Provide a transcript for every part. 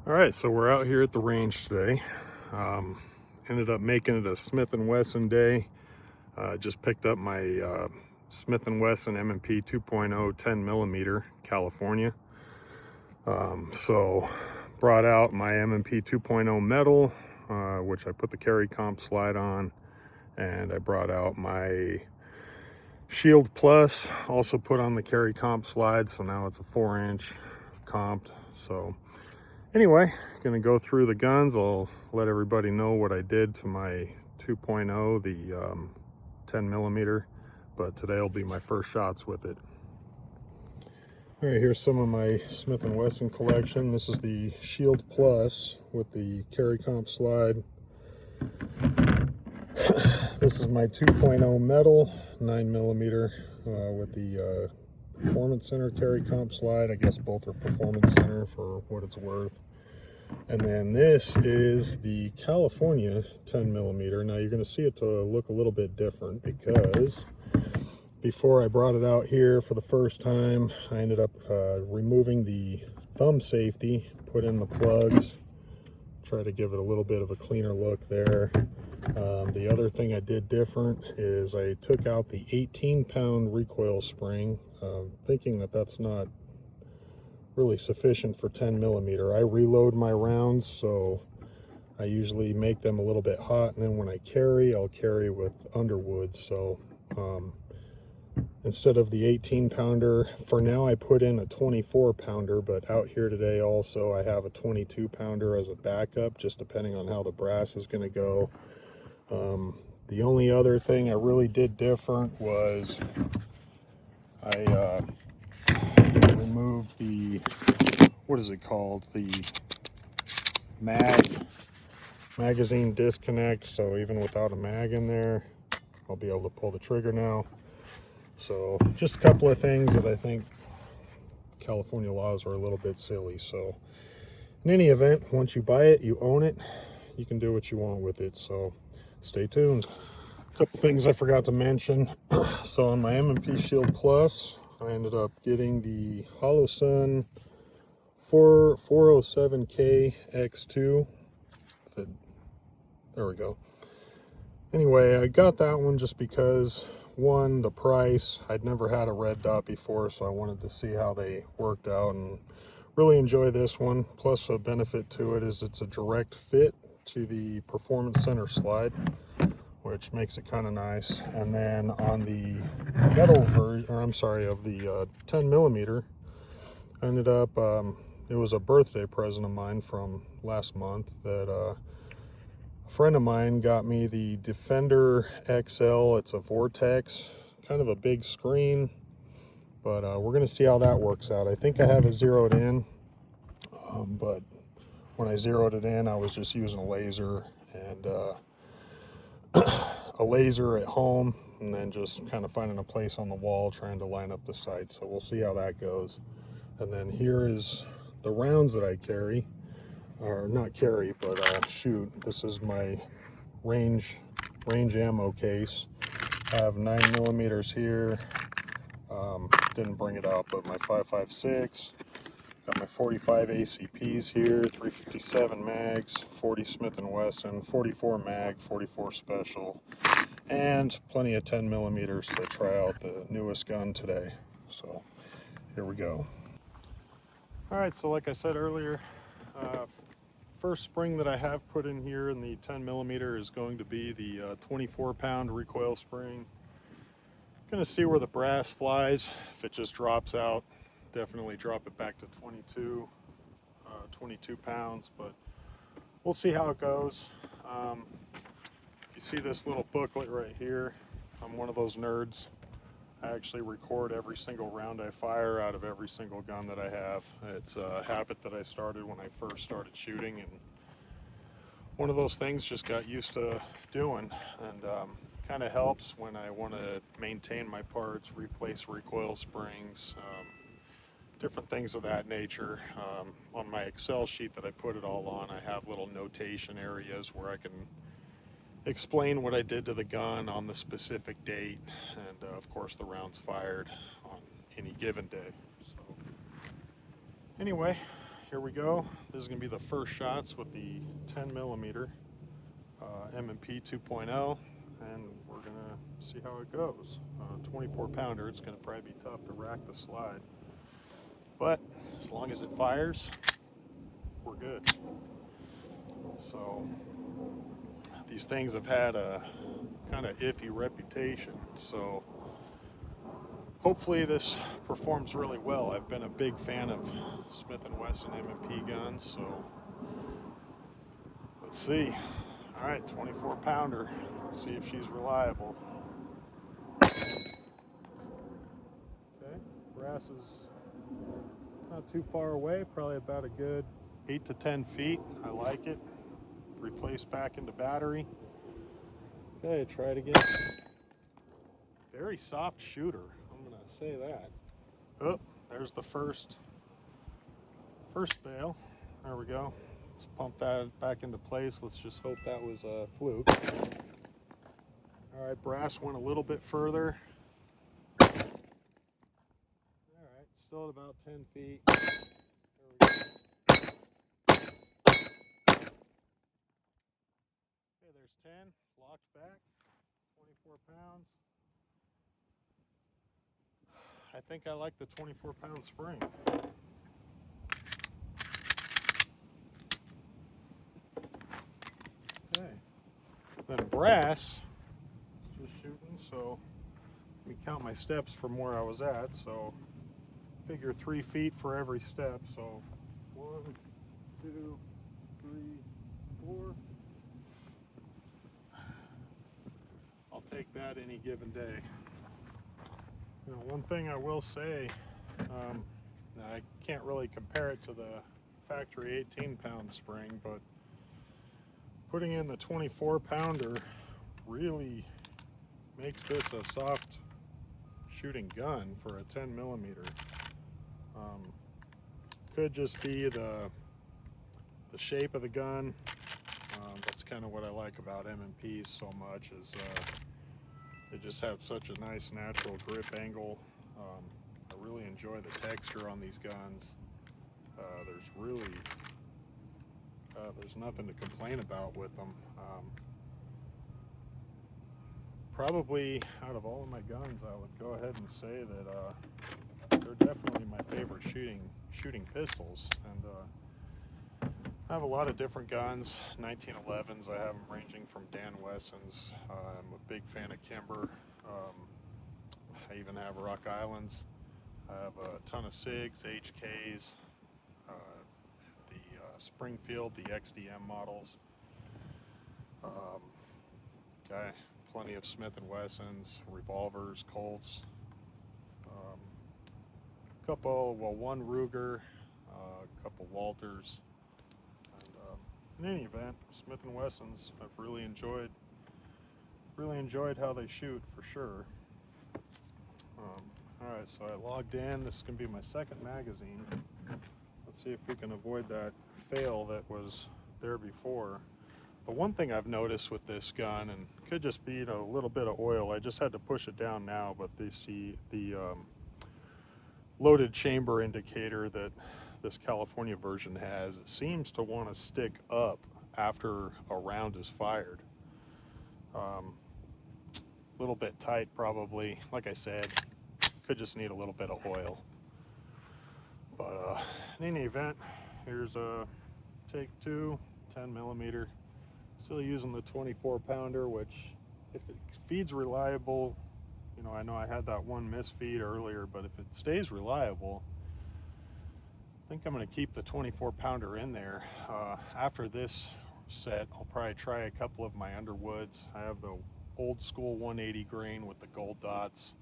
All right, so we're out here at the range today. Ended up making it a Smith Wesson day. Just picked up my Smith Wesson M&P 2.0 10 millimeter California. So brought out my M&P 2.0 metal, which I put the carry comp slide on, and I brought out my Shield Plus, also put on the carry comp slide. So now it's a 4-inch comped. So anyway, gonna go through the guns. I'll let everybody know what I did to my 2.0, the 10 millimeter, but today will be my first shots with it. All right, here's some of my Smith & Wesson collection. This is the Shield Plus with the carry comp slide. This is my 2.0 metal 9 millimeter with the Performance Center carry comp slide. I guess both are Performance Center for what it's worth. And then this is the California 10 millimeter. Now you're going to see it to look a little bit different because before I brought it out here for the first time, I ended up removing the thumb safety, put in the plugs, try to give it a little bit of a cleaner look there. The other thing I did different is I took out the 18-pound recoil spring, thinking that that's not really sufficient for 10 millimeter. I reload my rounds, so I usually make them a little bit hot, and then when I carry, I'll carry with Underwood. So instead of the 18-pounder, for now I put in a 24-pounder, but out here today also I have a 22-pounder as a backup, just depending on how the brass is going to go. The only other thing I really did different was I removed the, what is it called, the magazine disconnect. So even without a mag in there, I'll be able to pull the trigger now. So just a couple of things that I think California laws are a little bit silly. So in any event, once you buy it, you own it. You can do what you want with it. So stay tuned. A couple things I forgot to mention. So on my M&P Shield Plus, I ended up getting the Holosun 407K X2. There we go. Anyway, I got that one just because, one, the price. I'd never had a red dot before, so I wanted to see how they worked out and really enjoy this one. Plus, a benefit to it is it's a direct fit to the Performance Center slide, which makes it kind of nice. And then on the metal version, or I'm sorry, of the 10 millimeter, I ended up, it was a birthday present of mine from last month that a friend of mine got me the Defender XL. It's a Vortex, kind of a big screen, but we're going to see how that works out. I think I have it zeroed in, but when I zeroed it in, I was just using a laser and a laser at home, and then just kind of finding a place on the wall trying to line up the sights. So we'll see how that goes. And then here is the rounds that I carry, or not carry, but shoot. This is my range ammo case. I have 9 millimeters here. Didn't bring it out, but my 5.56. Got my 45 ACPs here, 357 mags, 40 Smith & Wesson, 44 mag, 44 special, and plenty of 10 millimeters to try out the newest gun today. So here we go. All right, so like I said earlier, first spring that I have put in here in the 10 millimeter is going to be the 24-pound recoil spring. Gonna see where the brass flies. If it just drops out, definitely drop it back to 22 pounds, but we'll see how it goes. You see this little booklet right here. I'm one of those nerds. I actually record every single round I fire out of every single gun that I have. It's a habit that I started when I first started shooting, and one of those things just got used to doing, and kind of helps when I want to maintain my parts, replace recoil springs, different things of that nature. On my Excel sheet that I put it all on, I have little notation areas where I can explain what I did to the gun on the specific date, and of course the rounds fired on any given day. So anyway, here we go. This is going to be the first shots with the 10 millimeter M&P 2.0, and we're going to see how it goes. 24 pounder, it's going to probably be tough to rack the slide, but as long as it fires, we're good. So these things have had a kind of iffy reputation, so hopefully this performs really well. I've been a big fan of Smith Wesson M&P guns, so let's see. All right, 24 pounder. Let's see if she's reliable. Okay, brass is not too far away, probably about a good 8 to 10 feet. I like it. Replace back into battery. Okay, try it again. Very soft shooter, I'm gonna say that. Oh, there's the first fail. There we go. Let's pump that back into place. Let's just hope that was a fluke. All right, brass went a little bit further. All right, still at about 10 feet. There we go. Okay, there's 10, locked back, 24 pounds. I think I like the 24-pound spring. Okay, then brass, just shooting, so let me count my steps from where I was at. So figure 3 feet for every step. So 1, 2, 3, 4. I'll take that any given day. You know, one thing I will say, I can't really compare it to the factory 18-pound spring, but putting in the 24 pounder really makes this a soft shooting gun for a 10 millimeter. Could just be the shape of the gun. That's kind of what I like about M&Ps so much, is they just have such a nice natural grip angle. I really enjoy the texture on these guns. There's nothing to complain about with them. Probably out of all of my guns, I would go ahead and say that they're definitely my favorite shooting pistols. And I have a lot of different guns. 1911s, I have them ranging from Dan Wessons. I'm a big fan of Kimber. I even have Rock Islands. I have a ton of SIGs, HKs, the Springfield, the XDM models. Plenty of Smith & Wessons, revolvers, Colts. One Ruger, a couple Walters. And in any event, Smith & Wessons, I've really enjoyed how they shoot, for sure. Alright, so I logged in. This is going to be my second magazine. Let's see if we can avoid that fail that was there before. But one thing I've noticed with this gun, and could just be a little bit of oil, I just had to push it down now, but the loaded chamber indicator that this California version has, it seems to want to stick up after a round is fired. A little bit tight probably. Like I said, could just need a little bit of oil. But in any event, here's a take 2, 10 millimeter. Still using the 24 pounder, which if it feeds reliable, you know I had that one misfeed earlier, but if it stays reliable, I think I'm going to keep the 24 pounder in there. After this set, I'll probably try a couple of my Underwoods. I have the old school 180 grain with the gold dots.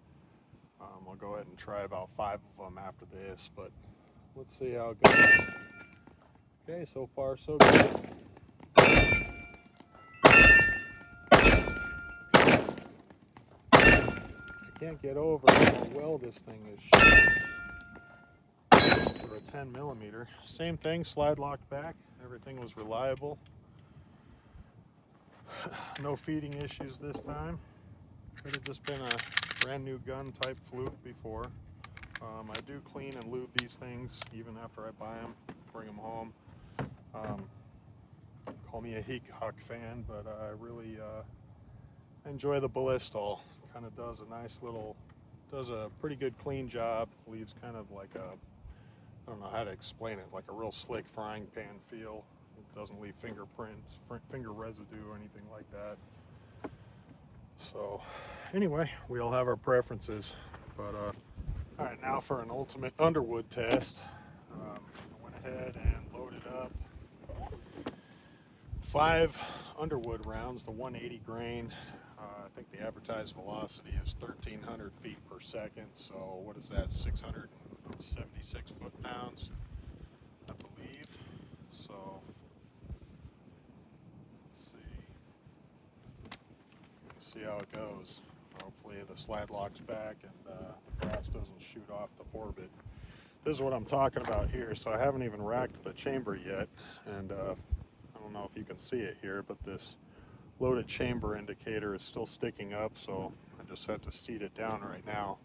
I'll go ahead and try about 5 of them after this, but let's see how it goes. Okay, so far so good. I can't get over how well this thing is shot for a 10 millimeter. Same thing, slide locked back. Everything was reliable. No feeding issues this time. Could have just been a brand new gun type fluke before. I do clean and lube these things even after I buy them. bring them home. Call me a Heathcock fan, but I really enjoy the Ballistol. Kind of does a nice little, does a pretty good clean job. Leaves kind of like a, I don't know how to explain it, like a real slick frying pan feel. It doesn't leave fingerprints, finger residue or anything like that. So anyway, we all have our preferences, but all right, now for an ultimate Underwood test. I went ahead and loaded up 5 Underwood rounds, the 180 grain. I think the advertised velocity is 1,300 feet per second. So what is that? 676 foot-pounds, I believe. So let's see how it goes. Hopefully the slide locks back and the brass doesn't shoot off the orbit. This is what I'm talking about here. So I haven't even racked the chamber yet, and I don't know if you can see it here, but this loaded chamber indicator is still sticking up, so I just have to seat it down right now.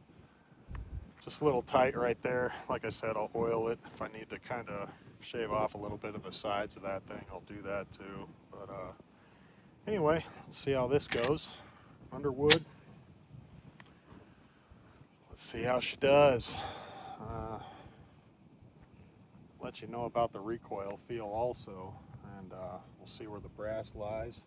Just a little tight right there. Like I said, I'll oil it. If I need to kind of shave off a little bit of the sides of that thing, I'll do that too. But anyway, let's see how this goes. Underwood. Let's see how she does. Let you know about the recoil feel also, and we'll see where the brass lies.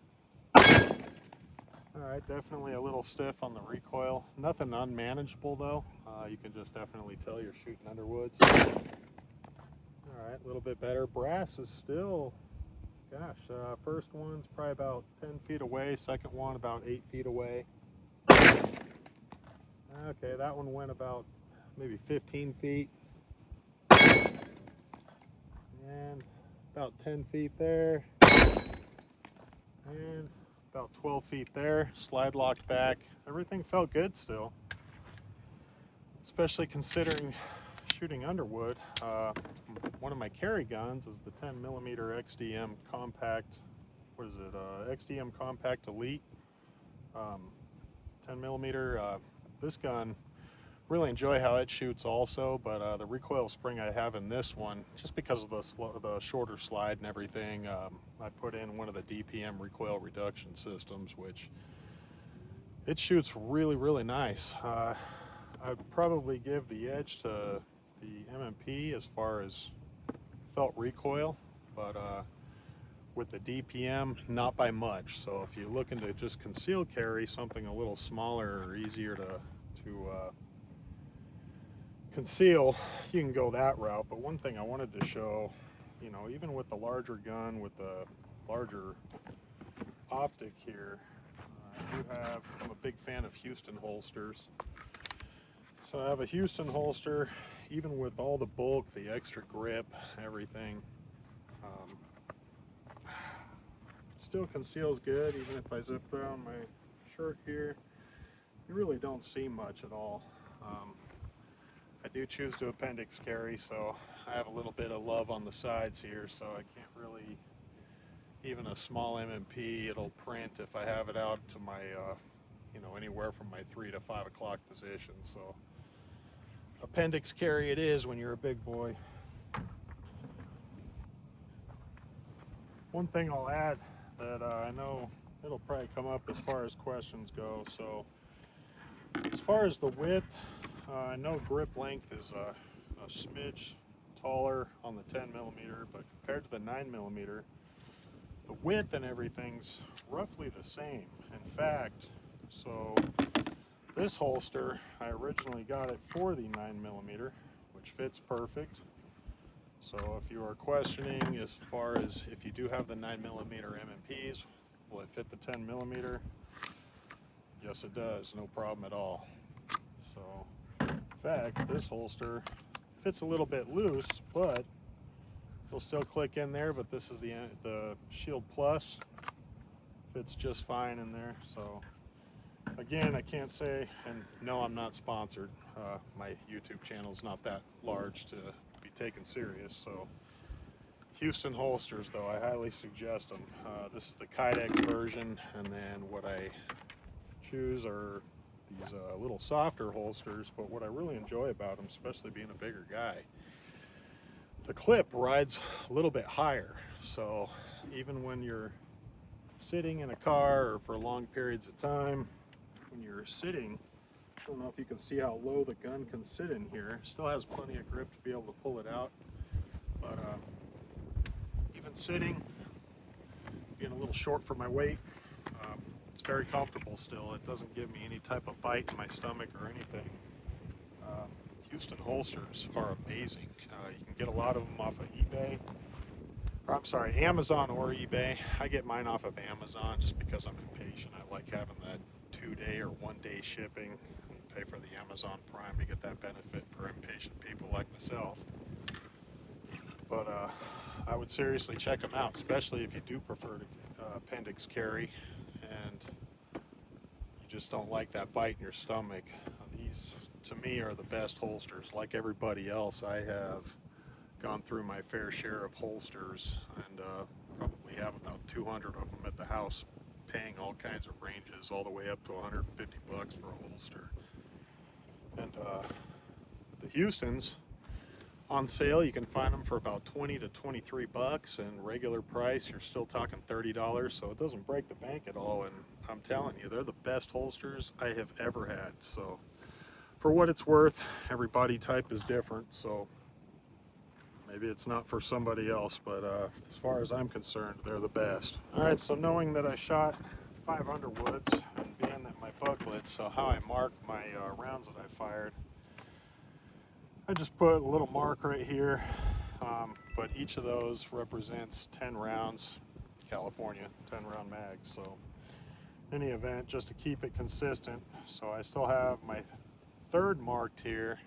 Alright, definitely a little stiff on the recoil. Nothing unmanageable though. You can just definitely tell you're shooting Underwoods. Alright, a little bit better. Brass is still, gosh, first one's probably about 10 feet away, second one about 8 feet away. Okay, that one went about maybe 15 feet. And about 10 feet there. And about 12 feet there. Slide locked back. Everything felt good still. Especially considering shooting Underwood. One of my carry guns is the 10mm XDM Compact. What is it? XDM Compact Elite. 10mm. This gun, really enjoy how it shoots also, but the recoil spring I have in this one, just because of the shorter slide and everything, I put in one of the DPM recoil reduction systems, which it shoots really, really nice. I'd probably give the edge to the M&P as far as felt recoil, but with the DPM, not by much. So if you're looking to just conceal carry something a little smaller or easier to conceal, you can go that route. But one thing I wanted to show, you know, even with the larger gun, with the larger optic here, I'm a big fan of Houston holsters. So I have a Houston holster, even with all the bulk, the extra grip, everything, still conceals good. Even if I zip around my shirt here, you really don't see much at all. I do choose to appendix carry, so I have a little bit of love on the sides here, so I can't really, even a small M&P, it'll print if I have it out to my, you know, anywhere from my 3 to 5 o'clock position. So appendix carry it is when you're a big boy. One thing I'll add that I know it'll probably come up as far as questions go. So as far as the width, I know grip length is a smidge taller on the 10mm, but compared to the 9mm, the width and everything's roughly the same. In fact, so this holster, I originally got it for the 9mm, which fits perfect. So if you are questioning as far as if you do have the 9mm M&Ps, will it fit the 10mm? Yes, it does, no problem at all. So, in fact, this holster fits a little bit loose, but it'll still click in there. But this is the Shield Plus, fits just fine in there. So, again, I can't say, and no, I'm not sponsored. My YouTube channel is not that large to be taken serious. So, Houston holsters, though, I highly suggest them. This is the Kydex version, and then what I choose are these little softer holsters. But what I really enjoy about them, especially being a bigger guy, the clip rides a little bit higher. So even when you're sitting in a car or for long periods of time, when you're sitting, I don't know if you can see how low the gun can sit in here. Still has plenty of grip to be able to pull it out, but even sitting, being a little short for my weight, it's very comfortable still. It doesn't give me any type of bite in my stomach or anything. Houston holsters are amazing. You can get a lot of them off of eBay. Or, I'm sorry, Amazon or eBay. I get mine off of Amazon just because I'm impatient. I like having that 2-day or 1-day shipping. Pay for the Amazon Prime to get that benefit for impatient people like myself. But I would seriously check them out, especially if you do prefer to appendix carry and you just don't like that bite in your stomach. These, to me, are the best holsters. Like everybody else, I have gone through my fair share of holsters, and probably have about 200 of them at the house, paying all kinds of ranges, all the way up to 150 bucks for a holster. And the Houstons, on sale, you can find them for about 20 to 23 bucks, and regular price, you're still talking $30, so it doesn't break the bank at all. And I'm telling you, they're the best holsters I have ever had. So for what it's worth, every body type is different, so maybe it's not for somebody else, but as far as I'm concerned, they're the best. All right, so knowing that I shot 5 Underwoods and being that my booklet, so how I mark my rounds that I fired, I just put a little mark right here, but each of those represents 10 rounds, California, 10 round mags. So in any event, just to keep it consistent, so I still have my third marked here,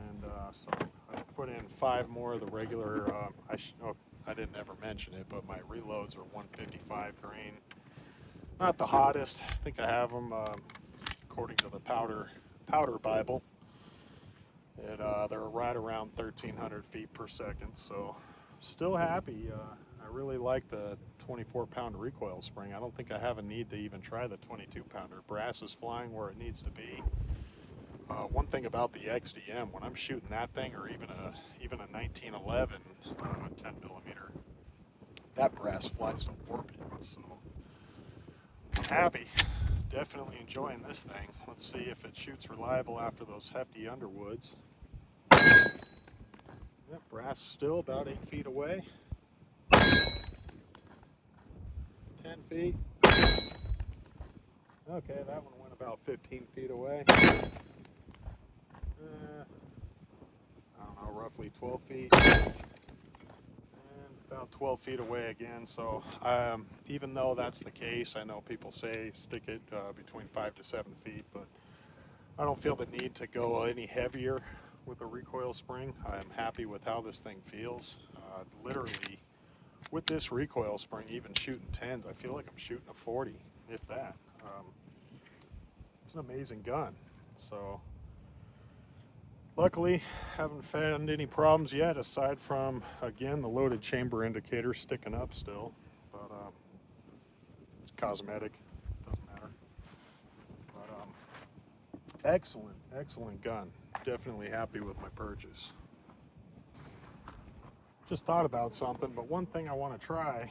and so I put in 5 more of the regular, I didn't ever mention it, but my reloads are 155 grain. Not the hottest. I think I have them, according to the powder Bible, they're right around 1,300 feet per second, so still happy. I really like the 24-pounder recoil spring. I don't think I have a need to even try the 22-pounder. Brass is flying where it needs to be. One thing about the XDM, when I'm shooting that thing, or even a 1911 10 millimeter, that brass flies to orbit. So I'm happy. Definitely enjoying this thing. Let's see if it shoots reliable after those hefty Underwoods. That brass still about 8 feet away. 10 feet. Okay, that one went about 15 feet away. I don't know, roughly 12 feet. And about 12 feet away again. So even though that's the case, I know people say stick it between 5 to 7 feet, but I don't feel the need to go any heavier with a recoil spring. I'm happy with how this thing feels. Literally, with this recoil spring, even shooting 10s, I feel like I'm shooting a 40, if that. It's an amazing gun. So luckily, haven't found any problems yet, aside from, again, the loaded chamber indicator sticking up still. But it's cosmetic, doesn't matter. But excellent gun. Definitely happy with my purchase. Just thought about something, but one thing I want to try,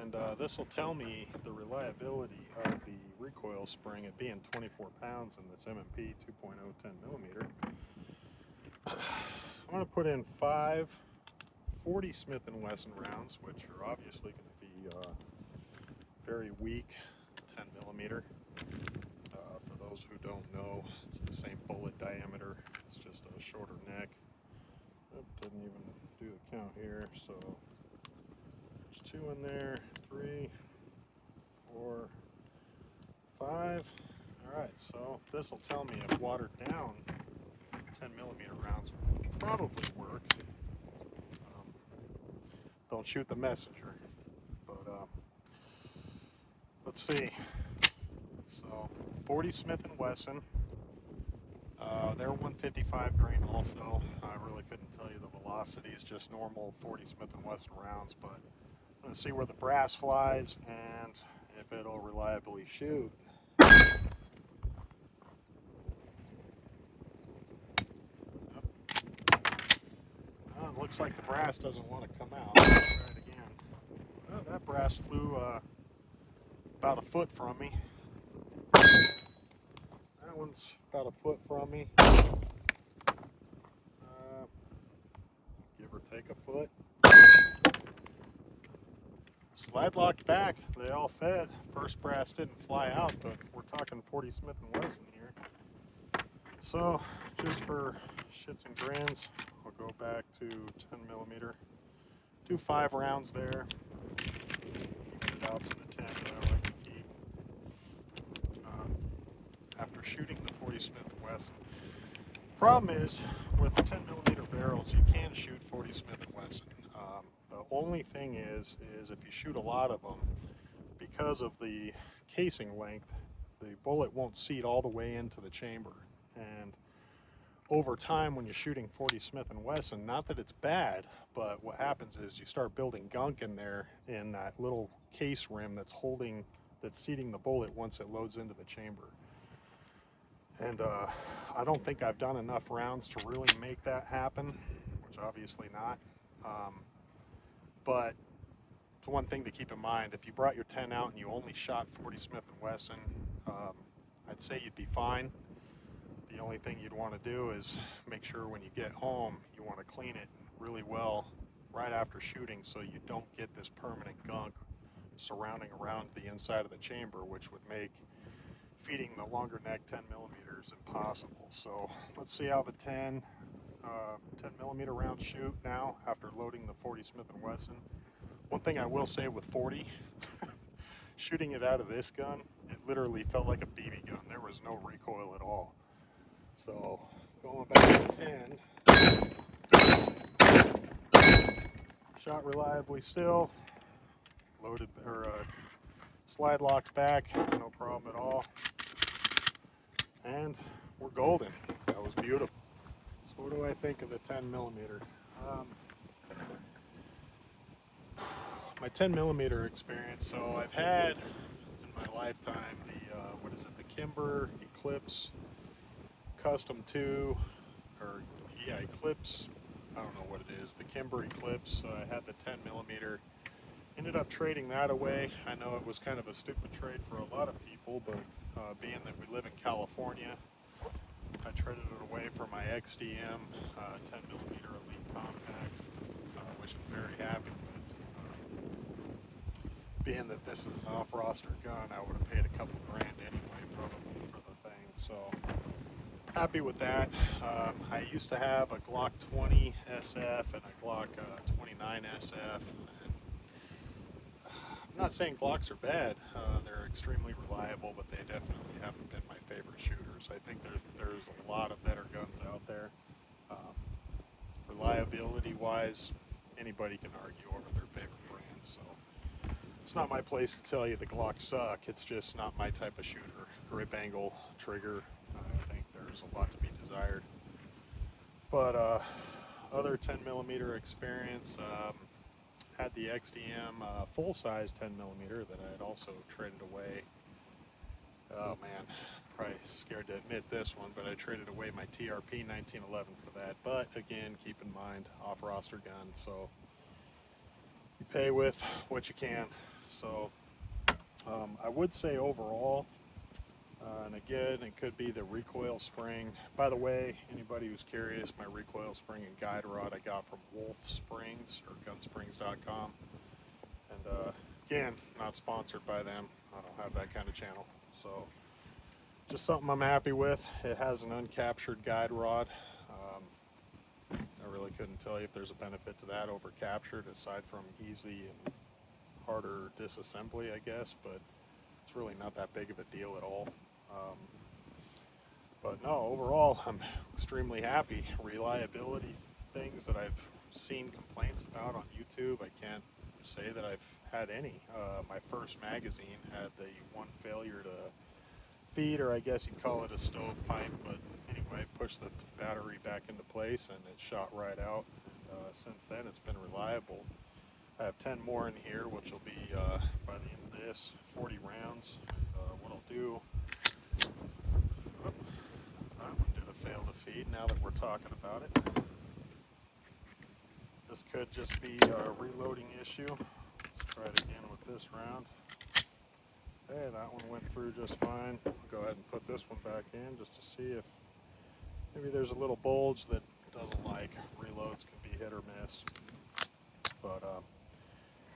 and this will tell me the reliability of the recoil spring, it being 24 pounds in this M&P 2.0 10 millimeter. I'm going to put in 5 40 Smith & Wesson rounds, which are obviously going to be very weak 10 millimeter. For those who don't know, it's the same bullet diameter, it's just a shorter neck. Didn't even do the count here, so there's 2 in there, 3, 4, 5. All right, so this will tell me if watered down 10 millimeter rounds would probably work. Don't shoot the messenger, but let's see. So 40 Smith & Wesson. They're 155 grain also. I really couldn't tell you the velocities, just normal 40 Smith & Wesson rounds, but I'm going to see where the brass flies and if it'll reliably shoot. Come it looks like the brass doesn't want to come out. Let's try it again. Oh, that brass flew about a foot from me. That one's about a foot from me. Give or take a foot. Slide locked back. They all fed. First brass didn't fly out, but we're talking 40 Smith & Wesson here. So, just for shits and grins, I'll go back to 10 millimeter. Do 5 rounds there. Keep it out to the 10 that I like to keep. After shooting the 40 Smith & Wesson. Problem is, with the 10 millimeter barrels, you can shoot 40 Smith & Wesson. The only thing is if you shoot a lot of them, because of the casing length, the bullet won't seat all the way into the chamber. And over time, when you're shooting 40 Smith & Wesson, not that it's bad, but what happens is you start building gunk in there in that little case rim that's seating the bullet once it loads into the chamber. And I don't think I've done enough rounds to really make that happen, which obviously not. But it's one thing to keep in mind. If you brought your 10 out and you only shot 40 Smith & Wesson, I'd say you'd be fine. The only thing you'd want to do is make sure when you get home, you want to clean it really well right after shooting so you don't get this permanent gunk surrounding around the inside of the chamber, which would make feeding the longer neck 10 millimeters impossible. So let's see how the 10 millimeter rounds shoot now after loading the 40 Smith & Wesson. One thing I will say with 40, shooting it out of this gun, it literally felt like a BB gun. There was no recoil at all. So going back to 10, shot reliably still, loaded or slide locked back, no problem at all. And we're golden. That was beautiful. So what do I think of the 10 millimeter? My 10 millimeter experience. So I've had in my lifetime the the Kimber Eclipse Custom 2, or yeah, Eclipse. I don't know what it is. The Kimber Eclipse. I had the 10 millimeter. Ended up trading that away. I know it was kind of a stupid trade for a lot of people, but being that we live in California, I traded it away for my XDM 10 millimeter Elite Compact, which I'm very happy with. Being that this is an off-roster gun, I would have paid a couple grand anyway, probably, for the thing. So happy with that. I used to have a Glock 20 SF and a Glock 29 SF. I'm not saying Glocks are bad. They're extremely reliable, but they definitely haven't been my favorite shooters. I think there's a lot of better guns out there. Reliability-wise, anybody can argue over their favorite brand. So it's not my place to tell you the Glocks suck. It's just not my type of shooter. Grip angle, trigger, I think there's a lot to be desired. But other 10 millimeter experience. Had the XDM full-size 10 millimeter that I had also traded away. Oh man, probably scared to admit this one, but I traded away my TRP 1911 for that. But again, keep in mind, off-roster gun, so you pay with what you can. So I would say overall, and again, it could be the recoil spring. By the way, anybody who's curious, my recoil spring and guide rod I got from Wolff Springs, or gunsprings.com. And again, not sponsored by them. I don't have that kind of channel. So just something I'm happy with. It has an uncaptured guide rod. I really couldn't tell you if there's a benefit to that over captured, aside from easy and harder disassembly, I guess, but it's really not that big of a deal at all. But no, overall, I'm extremely happy. Reliability things that I've seen complaints about on YouTube, I can't say that I've had any. My first magazine had the one failure to feed, or I guess you'd call it a stovepipe, but anyway, pushed the battery back into place and it shot right out. Since then, it's been reliable. I have 10 more in here, which will be, by the end of this, 40 rounds. What I'll do, that one did a fail to feed now that we're talking about it. This could just be a reloading issue. Let's try it again with this round. Okay, that one went through just fine. I'll go ahead and put this one back in just to see if maybe there's a little bulge that doesn't like. Reloads can be hit or miss. But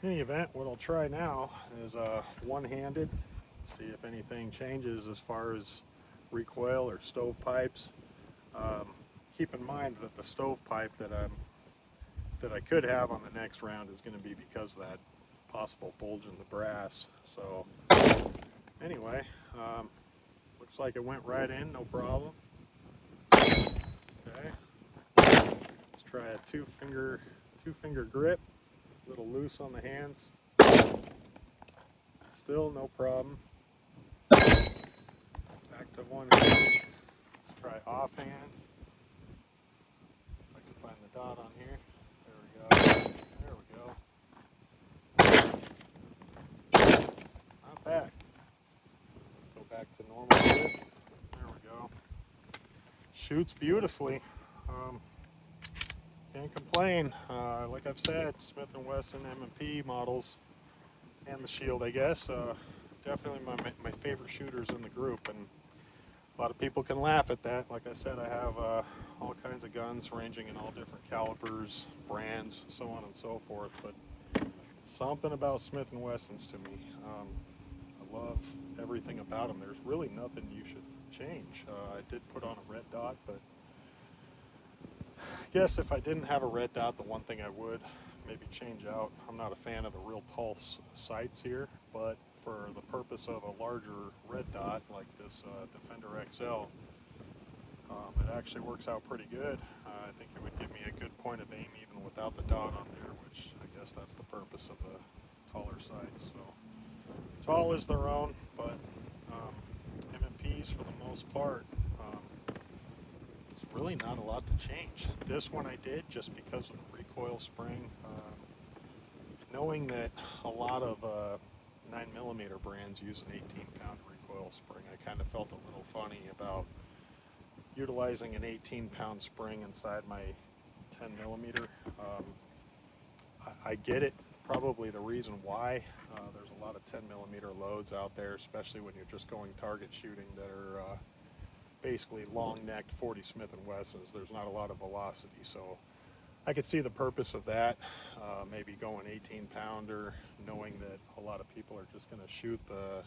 in any event, what I'll try now is one-handed, see if anything changes as far as recoil or stovepipes. Keep in mind that the stovepipe that I could have on the next round is going to be because of that possible bulge in the brass. So anyway, looks like it went right in, no problem. Okay, let's try a two finger grip, a little loose on the hands. Still no problem. Back to one hand. Let's try offhand. If I can find the dot on here. There we go. There we go. Not bad. Go back to normal grip. There we go. Shoots beautifully. Can't complain. Like I've said, Smith Wesson M&P models and the Shield, I guess. Definitely my favorite shooters in the group, and a lot of people can laugh at that. Like I said, I have all kinds of guns ranging in all different calibers, brands, so on and so forth. But something about Smith & Wessons to me. I love everything about them. There's really nothing you should change. I did put on a red dot, but I guess if I didn't have a red dot, the one thing I would maybe change out, I'm not a fan of the real tall sights here, but for the purpose of a larger red dot like this Defender XL, it actually works out pretty good. I think it would give me a good point of aim even without the dot on there, which I guess that's the purpose of the taller sights. So tall is their own, but M&Ps for the most part, there's really not a lot to change. This one I did just because of the recoil spring. Knowing that a lot of 9mm brands use an 18-pound recoil spring, I kind of felt a little funny about utilizing an 18-pound spring inside my 10mm. I get it, probably the reason why. There's a lot of 10mm loads out there, especially when you're just going target shooting, that are basically long-necked 40 Smith & Wessons. There's not a lot of velocity, so I could see the purpose of that. Maybe going 18-pounder, knowing that a lot of people are just going to shoot the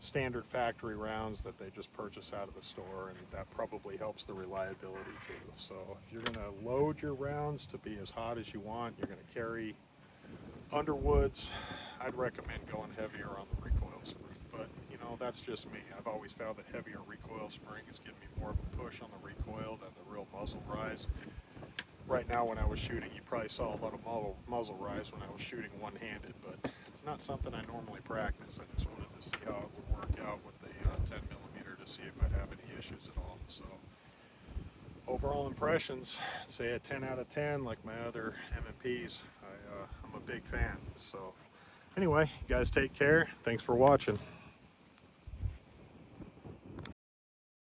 standard factory rounds that they just purchase out of the store, and that probably helps the reliability too. So if you're going to load your rounds to be as hot as you want, you're going to carry Underwoods, I'd recommend going heavier on the recoil spring. But you know, that's just me. I've always found that heavier recoil spring is giving me more of a push on the recoil than the real muzzle rise. Right now when I was shooting, you probably saw a lot of muzzle rise when I was shooting one-handed, but it's not something I normally practice. I just wanted to see how it would work out with the 10mm to see if I'd have any issues at all. So overall impressions, say a 10 out of 10 like my other M&Ps. I'm a big fan. So anyway, you guys take care. Thanks for watching.